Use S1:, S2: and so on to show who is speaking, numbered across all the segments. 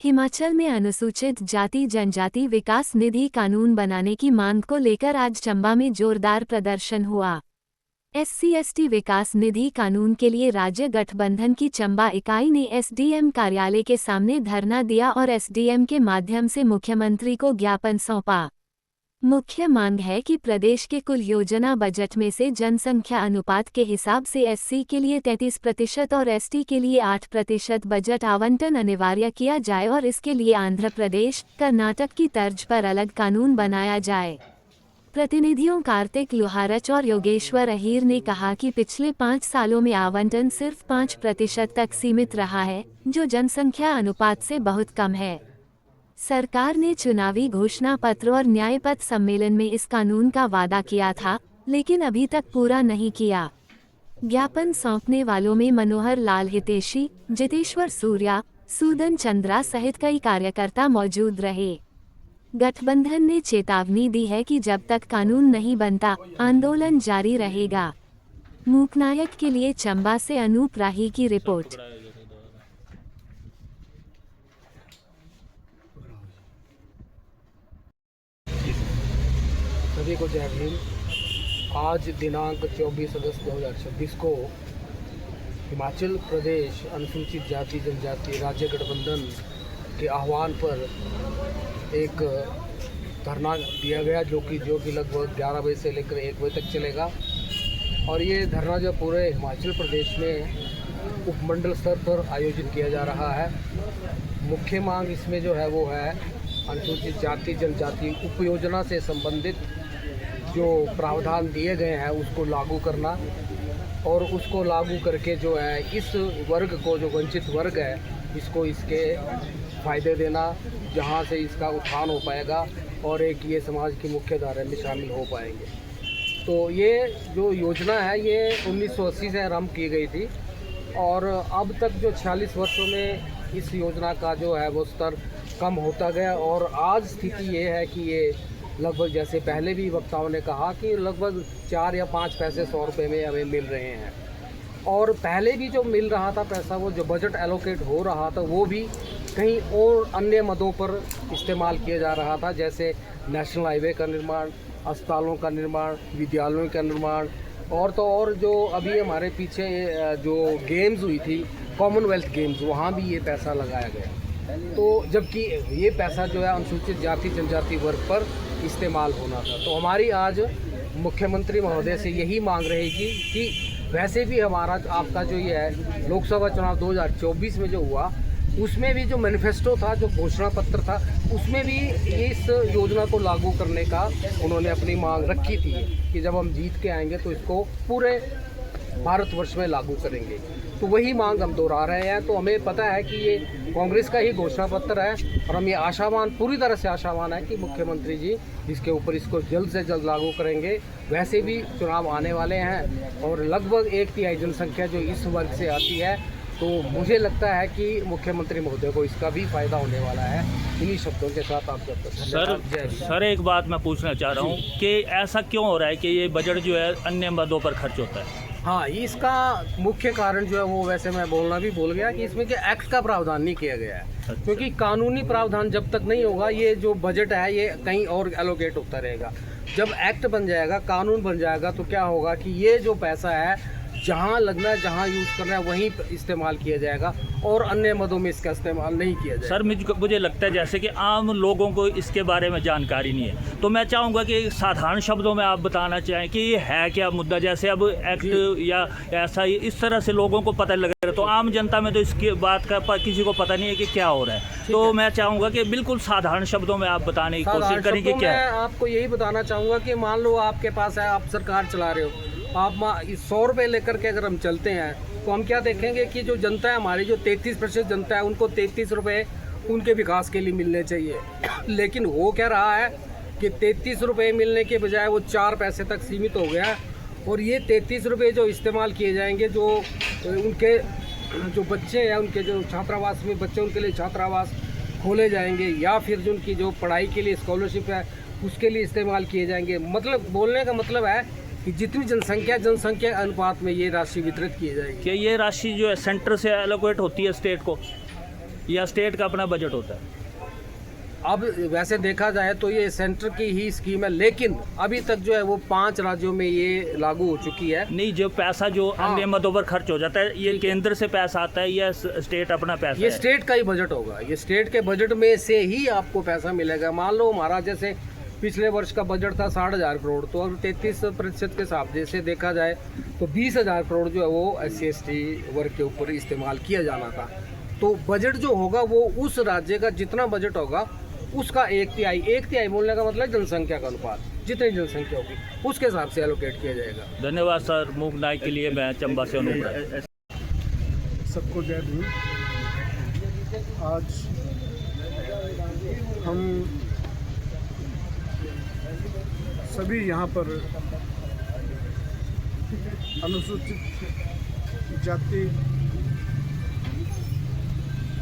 S1: हिमाचल में अनुसूचित जाति जनजाति विकास निधि कानून बनाने की मांग को लेकर आज चंबा में जोरदार प्रदर्शन हुआ। SC/ST विकास निधि कानून के लिए राज्य गठबंधन की चंबा इकाई ने SDM कार्यालय के सामने धरना दिया और SDM के माध्यम से मुख्यमंत्री को ज्ञापन सौंपा। मुख्य मांग है कि प्रदेश के कुल योजना बजट में से जनसंख्या अनुपात के हिसाब से SC के लिए 33% और ST के लिए 8% बजट आवंटन अनिवार्य किया जाए और इसके लिए आंध्र प्रदेश, कर्नाटक की तर्ज पर अलग कानून बनाया जाए। प्रतिनिधियों कार्तिक लुहारच और योगेश्वर अहीर ने कहा कि पिछले 5 सालों में आवंटन सिर्फ 5% तक सीमित रहा है, जो जनसंख्या अनुपात से बहुत कम है। सरकार ने चुनावी घोषणा पत्र और न्यायपत्र सम्मेलन में इस कानून का वादा किया था, लेकिन अभी तक पूरा नहीं किया। ज्ञापन सौंपने वालों में मनोहर लाल हितैषी, जितेश्वर सूर्या, सूदन चंद्रा सहित कई कार्यकर्ता मौजूद रहे। गठबंधन ने चेतावनी दी है कि जब तक कानून नहीं बनता, आंदोलन जारी रहेगा। मूकनायक के लिए चंबा से अनूप राही की रिपोर्ट।
S2: सभी को जय भीम। आज दिनांक 24 अगस्त 2026 को हिमाचल प्रदेश अनुसूचित जाति जनजाति राज्य गठबंधन के आह्वान पर एक धरना दिया गया, जो कि लगभग 11 बजे से लेकर 1 बजे तक चलेगा। और ये धरना जो पूरे हिमाचल प्रदेश में उपमंडल स्तर पर आयोजित किया जा रहा है। मुख्य मांग इसमें जो है वो है अनुसूचित जाति जनजाति उपयोजना से संबंधित जो प्रावधान दिए गए हैं उसको लागू करना, और उसको लागू करके जो है इस वर्ग को, जो वंचित वर्ग है, इसको इसके फ़ायदे देना, जहां से इसका उत्थान हो पाएगा और एक ये समाज की मुख्य धारा में शामिल हो पाएंगे। तो ये जो योजना है ये 1980 से आरम्भ की गई थी और अब तक जो 46 वर्षों में इस योजना का जो है वो स्तर कम होता गया और आज स्थिति ये है कि ये लगभग, जैसे पहले भी वक्ताओं ने कहा, कि लगभग 4 या 5 पैसे 100 रुपये में हमें मिल रहे हैं। और पहले भी जो मिल रहा था पैसा, वो जो बजट एलोकेट हो रहा था, वो भी कहीं और अन्य मदों पर इस्तेमाल किया जा रहा था, जैसे नेशनल हाईवे का निर्माण, अस्पतालों का निर्माण, विद्यालयों का निर्माण, और तो और जो अभी हमारे पीछे जो गेम्स हुई थी, कॉमनवेल्थ गेम्स, वहाँ भी ये पैसा लगाया गया। तो जबकि ये पैसा जो है अनुसूचित जाति जनजाति वर्ग पर इस्तेमाल होना था। तो हमारी आज मुख्यमंत्री महोदय से यही मांग रहेगी कि वैसे भी हमारा आपका जो ये है लोकसभा चुनाव 2024 में जो हुआ, उसमें भी जो मैनिफेस्टो था, जो घोषणा पत्र था, उसमें भी इस योजना को लागू करने का उन्होंने अपनी मांग रखी थी कि जब हम जीत के आएंगे तो इसको पूरे भारतवर्ष में लागू करेंगे। तो वही मांग हम दोहरा रहे हैं। तो हमें पता है कि ये कांग्रेस का ही घोषणा पत्र है और हम ये आशावान, पूरी तरह से आशावान है कि मुख्यमंत्री जी इसके ऊपर इसको जल्द से जल्द लागू करेंगे। वैसे भी चुनाव आने वाले हैं और लगभग 1/3 जनसंख्या जो इस वर्ग से आती है, तो मुझे लगता है कि मुख्यमंत्री महोदय को इसका भी फायदा होने वाला है। इन्हीं शब्दों के साथ आपका
S3: सर एक बात मैं पूछना चाह रहा हूँ कि ऐसा क्यों हो रहा है कि ये बजट जो है अन्य मदों पर खर्च होता है?
S2: हाँ, इसका मुख्य कारण जो है वो, वैसे मैं बोलना भी भूल गया कि इसमें कि एक्ट का प्रावधान नहीं किया गया है।
S3: अच्छा।
S2: क्योंकि कानूनी प्रावधान जब तक नहीं होगा, ये जो बजट है ये कहीं और एलोकेट होता रहेगा। जब एक्ट बन जाएगा, कानून बन जाएगा, तो क्या होगा कि ये जो पैसा है जहाँ लगना है, जहाँ यूज़ करना है, वहीं इस्तेमाल किया जाएगा और अन्य मदों में इसका इस्तेमाल नहीं किया जाएगा।
S3: सर मुझे लगता है जैसे कि आम लोगों को इसके बारे में जानकारी नहीं है, तो मैं चाहूँगा कि साधारण शब्दों में आप बताना चाहें कि ये है क्या मुद्दा। जैसे अब एक्ट या ऐसा इस तरह से लोगों को पता लग रहा है, तो आम जनता में तो इसकी बात का किसी को पता नहीं है कि क्या हो रहा है। तो मैं चाहूँगा कि बिल्कुल साधारण शब्दों में आप बताने की कोशिश करें कि क्या है।
S2: आपको यही बताना चाहूँगा कि मान लो आपके पास है, आप सरकार चला रहे हो, आप 100 रुपये लेकर के अगर हम चलते हैं, तो हम क्या देखेंगे कि जो जनता है हमारी, जो 33% जनता है, उनको 33 रुपये उनके विकास के लिए मिलने चाहिए। लेकिन वो क्या रहा है कि 33 रुपये मिलने के बजाय वो 4 पैसे तक सीमित हो गया। और ये 33 रुपये जो इस्तेमाल किए जाएंगे, जो उनके जो बच्चे हैं, उनके जो छात्रावास में बच्चे, उनके लिए छात्रावास खोले जाएंगे, या फिर जो उनकी जो पढ़ाई के लिए स्कॉलरशिप है उसके लिए इस्तेमाल किए जाएंगे। मतलब बोलने का मतलब है कि जितनी जनसंख्या अनुपात में ये राशि वितरित की जाएगी।
S3: क्या ये राशि जो है सेंटर से एलोकेट होती है स्टेट को? या स्टेट का अपना बजट होता है?
S2: अब वैसे देखा जाए तो ये सेंटर की ही स्कीम है, लेकिन अभी तक जो है वो 5 राज्यों में ये लागू हो चुकी है।
S3: नहीं, जो पैसा जो
S2: हाँ।
S3: अन्य मदों पर खर्च हो जाता है, ये केंद्र से पैसा आता है या स्टेट अपना पैसा
S2: ये
S3: है?
S2: स्टेट का ही बजट होगा, ये स्टेट के बजट में से ही आपको पैसा मिलेगा। मान लो हमारा जैसे पिछले वर्ष का बजट था 60,000 करोड़, तो अब 33% के हिसाब से देखा जाए तो 20,000 करोड़ जो है वो SC/ST वर्ग के ऊपर इस्तेमाल किया जाना था। तो बजट जो होगा वो उस राज्य का जितना बजट होगा उसका 1/3 बोलने का मतलब जनसंख्या का अनुपात, जितनी जनसंख्या होगी उसके हिसाब से एलोकेट किया जाएगा।
S3: धन्यवाद सर, मूक नाइक के लिए। मैं चंबा से अनूप राय।
S4: सबको जय भीम। आज हम सभी यहाँ पर अनुसूचित जाति,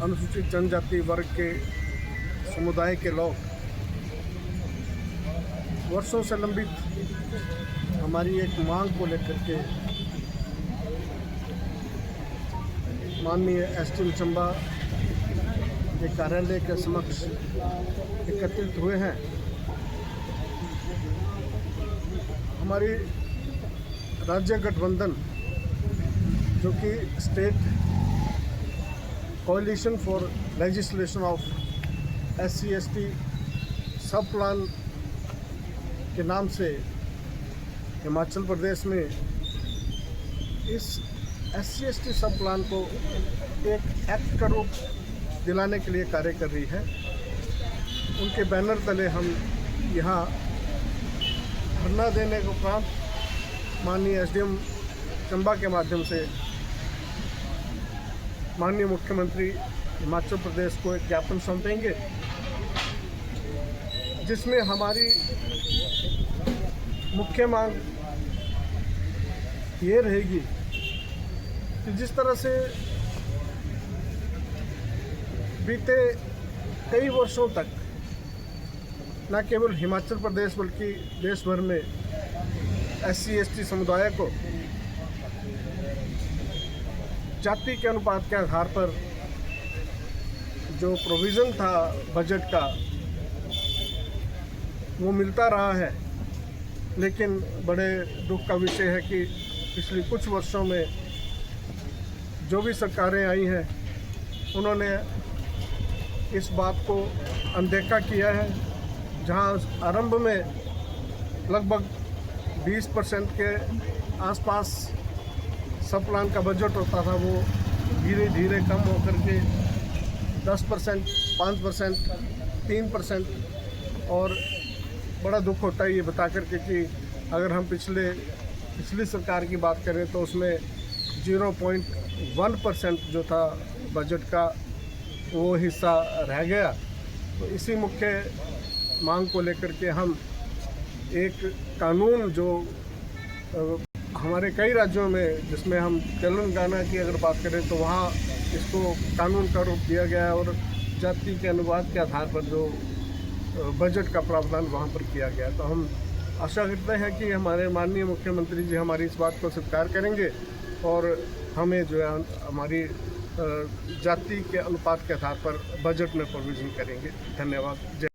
S4: अनुसूचित जनजाति वर्ग के समुदाय के लोग वर्षों से लंबित हमारी एक मांग को लेकर के माननीय SDM चंबा के कार्यालय के समक्ष एकत्रित हुए हैं। हमारी राज्य गठबंधन जो कि state कोalition for legislation of SC/ST सब प्लान के नाम से हिमाचल प्रदेश में इस SC/ST सब प्लान को एक एक्ट का रूप दिलाने के लिए कार्य कर रही है। उनके बैनर तले हम यहाँ धरना देने के उपरांत माननीय SDM चंबा के माध्यम से माननीय मुख्यमंत्री हिमाचल प्रदेश को एक ज्ञापन सौंपेंगे, जिसमें हमारी मुख्य मांग ये रहेगी कि जिस तरह से बीते कई वर्षों तक न केवल हिमाचल प्रदेश बल्कि देश भर में SC/ST समुदाय को जाति के अनुपात के आधार पर जो प्रोविज़न था बजट का वो मिलता रहा है, लेकिन बड़े दुख का विषय है कि पिछले कुछ वर्षों में जो भी सरकारें आई हैं उन्होंने इस बात को अनदेखा किया है। जहां आरंभ में लगभग 20% के आसपास सब प्लान का बजट होता था, वो धीरे धीरे कम होकर के 10%, 5%, 3%, और बड़ा दुख होता है ये बता करके कि अगर हम पिछली सरकार की बात करें तो उसमें 0.1% जो था बजट का वो हिस्सा रह गया। तो इसी मुख्य मांग को लेकर के हम एक कानून जो हमारे कई राज्यों में, जिसमें हम तेलंगाना की अगर बात करें तो वहाँ इसको कानून का रूप दिया गया है और जाति के अनुवाद के आधार पर जो बजट का प्रावधान वहाँ पर किया गया। तो हम आशा करते हैं कि हमारे माननीय मुख्यमंत्री जी हमारी इस बात को स्वीकार करेंगे और हमें जो है हमारी जाति के अनुपात के आधार पर बजट में प्रोविज़न करेंगे। धन्यवाद। जय